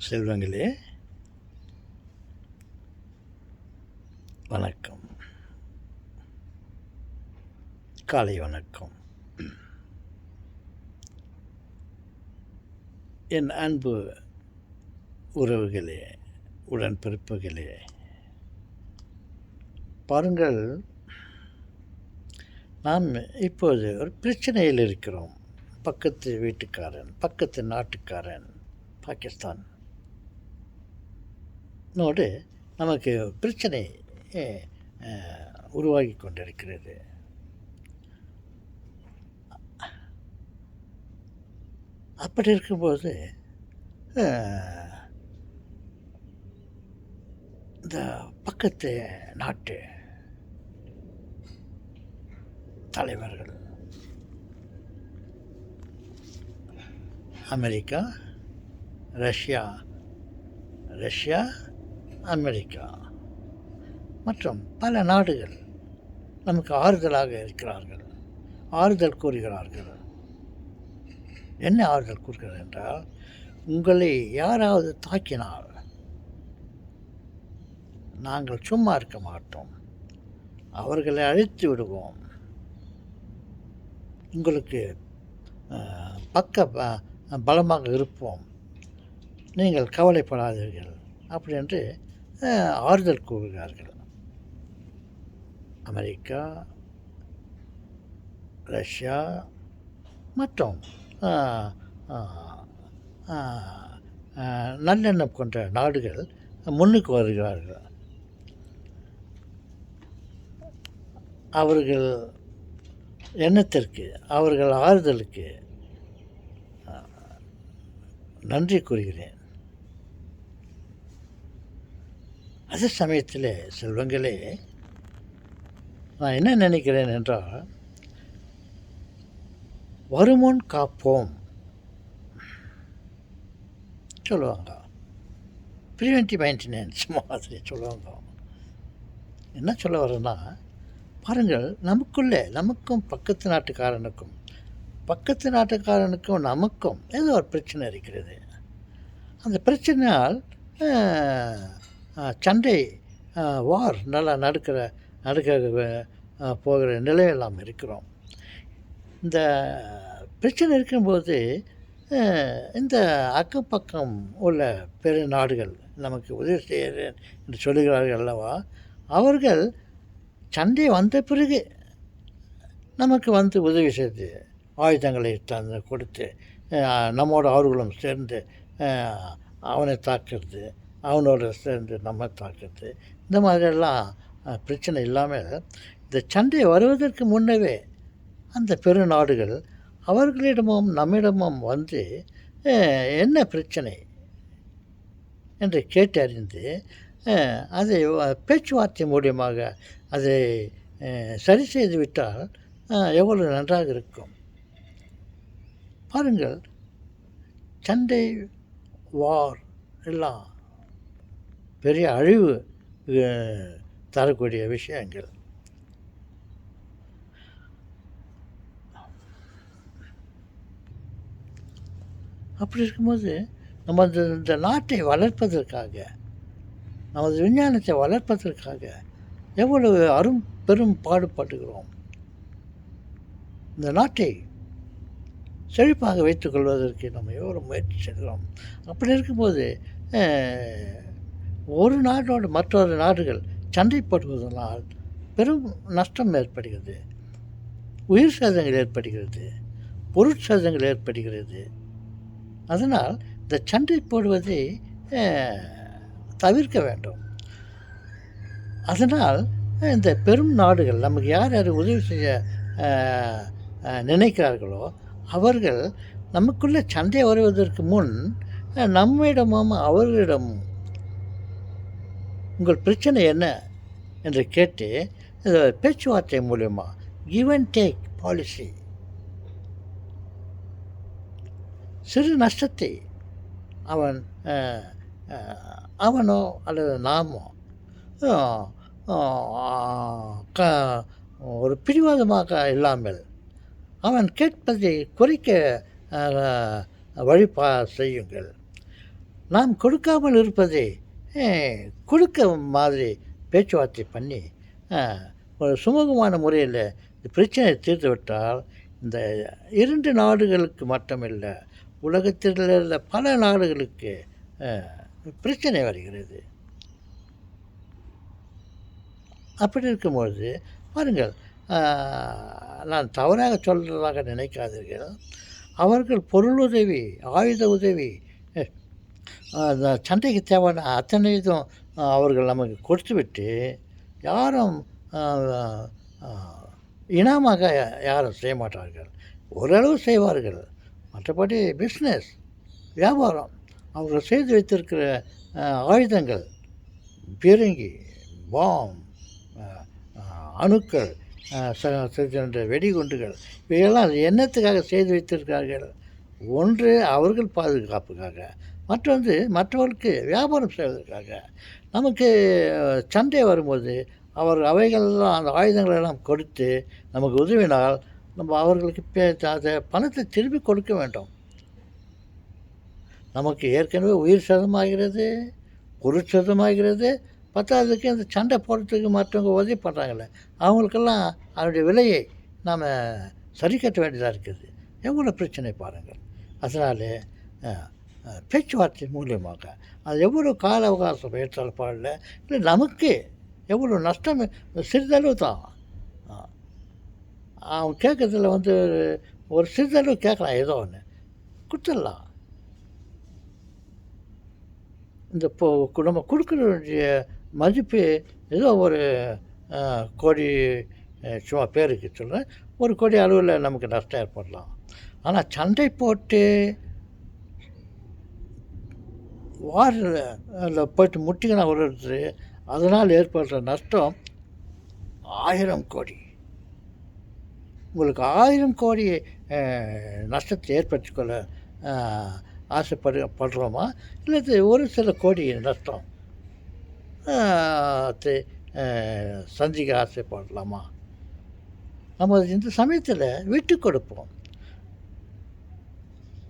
செல்வங்களே, வணக்கம். காலை வணக்கம். என் அன்பு உறவுகளே, உடன்பிறப்புகளே, பாருங்கள், நாம் இப்போது ஒரு பிரச்சனையில் இருக்கிறோம். பக்கத்து வீட்டுக்காரன், பக்கத்து நாட்டுக்காரன், பாகிஸ்தான் நோடு நமக்கு பிரச்சனை உருவாகி கொண்டிருக்கிறது. அப்படி இருக்கும்போது இந்த பக்கத்து நாட்டு தலைவர்கள், அமெரிக்கா, ரஷ்யா, அமெரிக்கா மற்றும் பல நாடுகள் நமக்கு ஆறுதலாக இருக்கிறார்கள், ஆறுதல் கூறுகிறார்கள். என்ன ஆறுதல் கூறுகிறார் என்றால், உங்களை யாராவது தாக்கினால் நாங்கள் சும்மா இருக்க மாட்டோம், அவர்களை அழித்து விடுவோம், உங்களுக்கு பக்க பலமாக இருப்போம், நீங்கள் கவலைப்படாதீர்கள் அப்படி என்று ஆறுதல் கூறுகிறார்கள். அமெரிக்கா, ரஷ்யா மற்றும் நல்லெண்ணம் கொண்ட நாடுகள் முன்னுக்கு வருகிறார்கள். அவர்கள் எண்ணத்திற்கு, அவர்கள் ஆறுதலுக்கு நன்றி கூறுகிறேன். அதே சமயத்தில் செல்வங்களே, நான் என்ன நினைக்கிறேன் என்றால், வருமுன் காப்போம் சொல்லுவாங்க, ப்ரிவென்டிவ் மெயின்டெனன்ஸ் மாதிரி சொல்லுவாங்க. என்ன சொல்ல வரேன்னா, பாருங்கள், நமக்கும் பக்கத்து நாட்டுக்காரனுக்கும் நமக்கும் ஏதோ ஒரு பிரச்சனை இருக்கிறது. அந்த பிரச்சனையால் சண்டை, வார் நல்லா நடக்க போகிற நிலையெல்லாம் இருக்கிறோம். இந்த பிரச்சனை இருக்கும்போது இந்த அக்கம் பக்கம் உள்ள பெரு நாடுகள் நமக்கு உதவி செய்கிறேன் என்று சொல்லுகிறார்கள் அல்லவா, அவர்கள் சண்டை வந்த பிறகு நமக்கு வந்து உதவி செய்து ஆயுதங்களை தந்து கொடுத்து நம்மோட அவர்களும் சேர்ந்து அவனை தாக்குறது, அவனோட சேர்ந்து நம்ம தாக்குறது, இந்த மாதிரியெல்லாம் பிரச்சனை இல்லாமல் இந்த சண்டை வருவதற்கு முன்னவே அந்த பெருநாடுகள் அவர்களிடமும் நம்மிடமும் வந்து என்ன பிரச்சனை என்று கேட்டறிந்து அதை பேச்சுவார்த்தை மூலியமாக அதை சரி செய்து விட்டால் எவ்வளவு நன்றாக இருக்கும். பாருங்கள், சண்டை, வார் எல்லாம் பெரிய அழிவு தரக்கூடிய விஷயங்கள். அப்படி இருக்கும்போது நம்ம இந்த நாட்டை வளர்ப்பதற்காக, நமது விஞ்ஞானத்தை வளர்ப்பதற்காக எவ்வளவு பெரும் பாடுபட்டுகிறோம். இந்த நாட்டை செழிப்பாக வைத்துக்கொள்வதற்கு நம்ம எவ்வளோ முயற்சி செய்கிறோம். அப்படி இருக்கும்போது ஒரு நாடோடு மற்றொரு நாடுகள் சண்டைப்படுவதனால் பெரும் நஷ்டம் ஏற்படுகிறது, உயிர் சேதங்கள் ஏற்படுகிறது, பொருட்சேதங்கள் ஏற்படுகிறது. அதனால் இந்த சண்டை போடுவதை தவிர்க்க வேண்டும். அதனால் இந்த பெரும் நாடுகள் நமக்கு யார் உதவி செய்ய நினைக்கிறார்களோ அவர்கள் நமக்குள்ளே சண்டை வருவதற்கு முன் நம்மிடமும் அவர்களிடமும் உங்கள் பிரச்சனை என்ன என்று கேட்டு பேச்சுவார்த்தை மூலமாக கிவ் அண்ட் டேக் பாலிசி சிறு நஷ்டத்தை அவனோ அல்லது நாமோ ஒரு பிடிவாதமாக இல்லாமல் அவன் கேட்பதை குறைக்க வழி செய்யுங்கள். நாம் கொடுக்காமல் இருப்பதை கொடுக்க மாதிரி பேச்சுவார்த்தை பண்ணி ஒரு சுமூகமான முறையில் இந்த பிரச்சனையை தீர்த்து விட்டால் இந்த 2 நாடுகளுக்கு மட்டுமில்லை, உலகத்தில் உள்ள பல நாடுகளுக்கு பிரச்சனை வருகிறது. அப்படி இருக்கும்பொழுது பாருங்கள், நான் தவறாக சொல்கிறதாக நினைக்காதீர்கள். அவர்கள் பொருளுதவி, ஆயுத உதவி, அந்த சண்டைக்கு தேவையான அத்தனை இதும் அவர்கள் நமக்கு கொடுத்துவிட்டு யாரும் இனாமாக யாரும் செய்ய மாட்டார்கள். ஓரளவு செய்வார்கள். மற்றபடி பிஸ்னஸ், வியாபாரம், அவர்கள் செய்து வைத்திருக்கிற ஆயுதங்கள், பீரங்கி, பாம், அணுக்கள், வெடிகுண்டுகள், இவையெல்லாம் என்னத்துக்காக செய்து வைத்திருக்கிறார்கள்? ஒன்று அவர்கள் பாதுகாப்புக்காக, மற்றொன்று மற்றவர்களுக்கு வியாபாரம் செய்வதற்காக. நமக்கு சண்டை வரும்போது அவைகளெல்லாம் அந்த ஆயுதங்களெல்லாம் கொடுத்து நமக்கு உதவினால் நம்ம அவர்களுக்கு அதை பணத்தை திருப்பி கொடுக்க வேண்டும். நமக்கு ஏற்கனவே உயிர் சேதமாகிறது, பொருள் சேதமாகிறது, பத்தாவதுக்கு அந்த சண்டை போடுறதுக்கு மற்றவங்க உதவி பண்ணுறாங்கல்ல, அவங்களுக்கெல்லாம் அதனுடைய விலையை நாம் சரி கட்ட வேண்டியதாக இருக்குது. எவ்வளோ பிரச்சனை பாருங்கள். அதனால் பேச்சுவார்த்தை மூலியமாக அது எவ்வளோ கால அவகாசம் ஏற்றால் பாடல, இல்லை நமக்கு எவ்வளோ நஷ்டம், சிறிதளவு தான். அவன் கேட்குறதுல ஒரு சிறிதளவு கேட்கலாம், ஏதோ ஒன்று கொடுத்துடலாம். இந்த நம்ம கொடுக்குற வேண்டிய மதிப்பு ஏதோ ஒரு கோடி, சும்மா பேருக்கு சொல்கிறேன், 1 கோடி அளவில் நமக்கு நஷ்டம் ஏற்படலாம். ஆனால் சண்டை போட்டு வாரில் போய்ட்டு முட்டிக்கினா வருது, அதனால் ஏற்படுற நஷ்டம் 1000 கோடி. உங்களுக்கு 1000 கோடி நஷ்டத்தை ஏற்படுத்திக்கொள்ள ஆசைப்படுறோமா, இல்லை ஒரு சில கோடி நஷ்டம் சந்திக்க ஆசைப்படலாமா? நம்ம இந்த சமயத்தில் விட்டு கொடுப்போம்.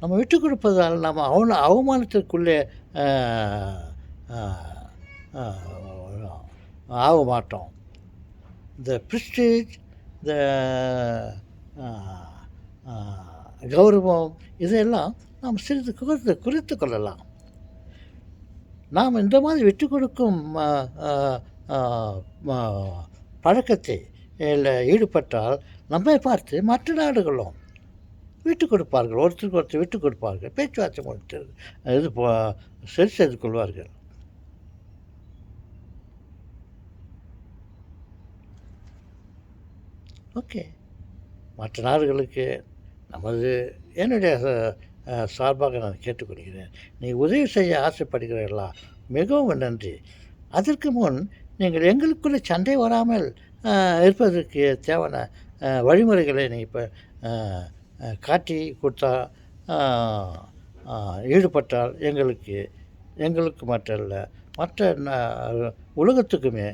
நம்ம விட்டு கொடுப்பதால் நம்ம அவமானத்திற்குள்ளே ஆக மாட்டோம். இந்த ப்ரெஸ்டீஜ், இந்த கௌரவம், இதையெல்லாம் நாம் சிறிது குறைத்து கொள்ளலாம். நாம் இந்த மாதிரி விட்டு கொடுக்கும் பழக்கத்தை ஈடுபட்டால் நம்மை பார்த்து மற்ற நாடுகளும் விட்டு கொடுப்பார்கள், ஒருத்தருக்கு ஒருத்தர் விட்டு கொடுப்பார்கள், பேச்சுவார்த்தை முடித்து இது சரி செய்து கொள்வார்கள். ஓகே, மற்ற நாடுகளுக்கு என்னுடைய சார்பாக நான் கேட்டுக்கொள்கிறேன். நீ உதவி செய்ய ஆசைப்படுகிறீர்களா? மிகவும் நன்றி. அதற்கு முன் நீங்கள் எங்களுக்குள்ளே சண்டை வராமல் இருப்பதற்கு தேவையான வழிமுறைகளை நீங்கள் இப்போ காட்டி கொடுத்தா ஈடுபட்டால் எங்களுக்கு மட்டுமல்ல, மற்ற உலகத்துக்குமே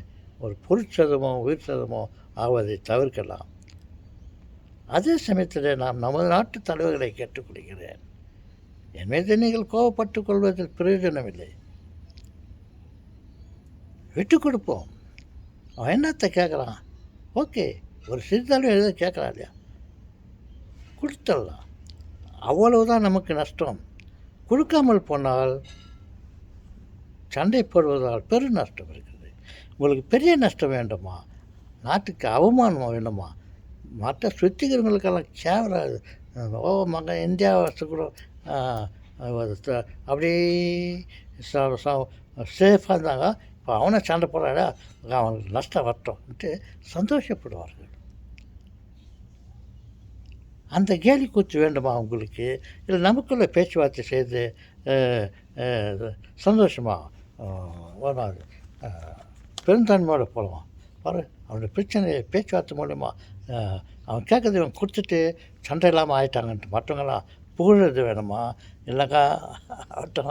ஒரு பொருட்சேதமோ உயிர் சேதமோ ஆவதை தவிர்க்கலாம். அதே சமயத்தில் நாம் நமது நாட்டு தலைவர்களை கேட்டுக்கொள்கிறேன். என் மீது நீங்கள் கோபப்பட்டுக் கொள்வதில் பிரயோஜனமில்லை. விட்டு கொடுப்போம். அவன் என்னத்தை கேட்குறான்? ஓகே, ஒரு சிறிதளவு எழுத கேட்குறான் இல்லையா, கொடுத்துடலாம். அவ்வளவுதான் நமக்கு நஷ்டம். கொடுக்காமல் போனால் சண்டை போடுவதால் பெரு நஷ்டம் இருக்குது. உங்களுக்கு பெரிய நஷ்டம் வேண்டுமா? நாட்டுக்கு அவமானம் வேண்டுமா? மற்ற சுத்திகரங்களுக்கெல்லாம் கேவலாது. மகன் இந்தியா கூட அப்படியே சேஃபாக இருந்தாங்க. இப்போ அவனை சண்டை போடுறாடா, அவனுக்கு நஷ்டம் வரட்டும்ன்ட்டு சந்தோஷப்படுவார்கள். அந்த கேலி கூத்து வேண்டுமா உங்களுக்கு? இல்லை நமக்குள்ளே பேச்சுவார்த்தை செய்து சந்தோஷமாக பெருந்தன்மையோடு போகலாம். பாரு, அவனுடைய பிரச்சனையை பேச்சுவார்த்தை மூலமா அவன் கேட்குறது இவன் கொடுத்துட்டு சண்டை இல்லாமல் ஆகிட்டாங்கன்ட்டு மற்றவங்களாம் புகழ்றது வேணுமா? இல்லைக்கா ஆகட்டும்,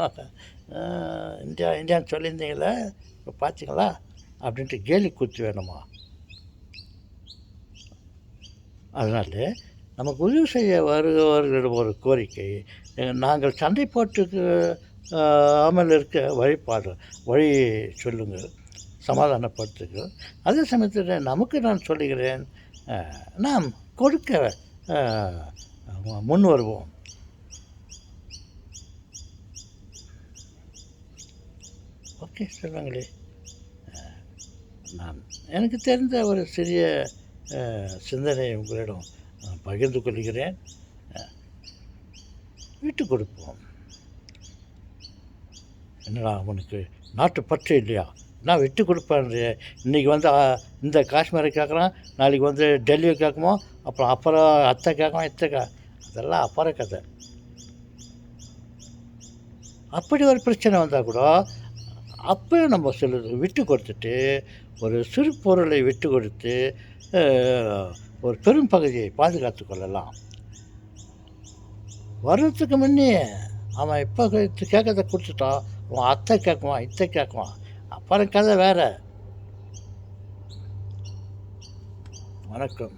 இந்தியான்னு சொல்லியிருந்தீங்களே, இப்போ பார்த்தீங்களா அப்படின்ட்டு கேலி கூத்து வேணுமா? அதனால் நமக்கு உதவி செய்ய வருகிறவர்களிடம் ஒரு கோரிக்கை, நாங்கள் சண்டை போட்டுக்கு ஆமல் இருக்க வழி சொல்லுங்கள், சமாதானப்படுத்துங்கள். அதே சமயத்தில் நமக்கு நான் சொல்லுகிறேன், நாம் கொடுக்க முன் வருவோம். ஓகே சொல்லுங்களே. நான் எனக்கு தெரிந்த ஒரு சிறிய சிந்தனையை உங்களிடம் பகிர்ந்து கொள்கிறேன். விட்டு கொடுப்போம். என்னடா அவனுக்கு நாட்டுப்பற்று இல்லையா, நான் விட்டு கொடுப்பேன். இன்றைக்கி வந்து இந்த காஷ்மீரை கேட்குறான், நாளைக்கு வந்து டெல்லியை கேட்குமோ, அப்புறம் அத்தை கேட்குமா, அதெல்லாம் அப்புறம் கதை. அப்படி ஒரு பிரச்சனை வந்தால் கூட அப்போயும் நம்ம சொல்லுது விட்டு கொடுத்துட்டு, ஒரு சிறு பொருளை விட்டு கொடுத்து ஒரு பெரும் பகுதியை பாதுகாத்து கொள்ளலாம். வர்றதுக்கு முன்னே அவன் இப்போ கேட்கறத கொடுத்துட்டான், அவன் அத்தை கேட்குவான், இத்தை கேட்குவான், அப்புறம் கதை வேறு. வணக்கம்.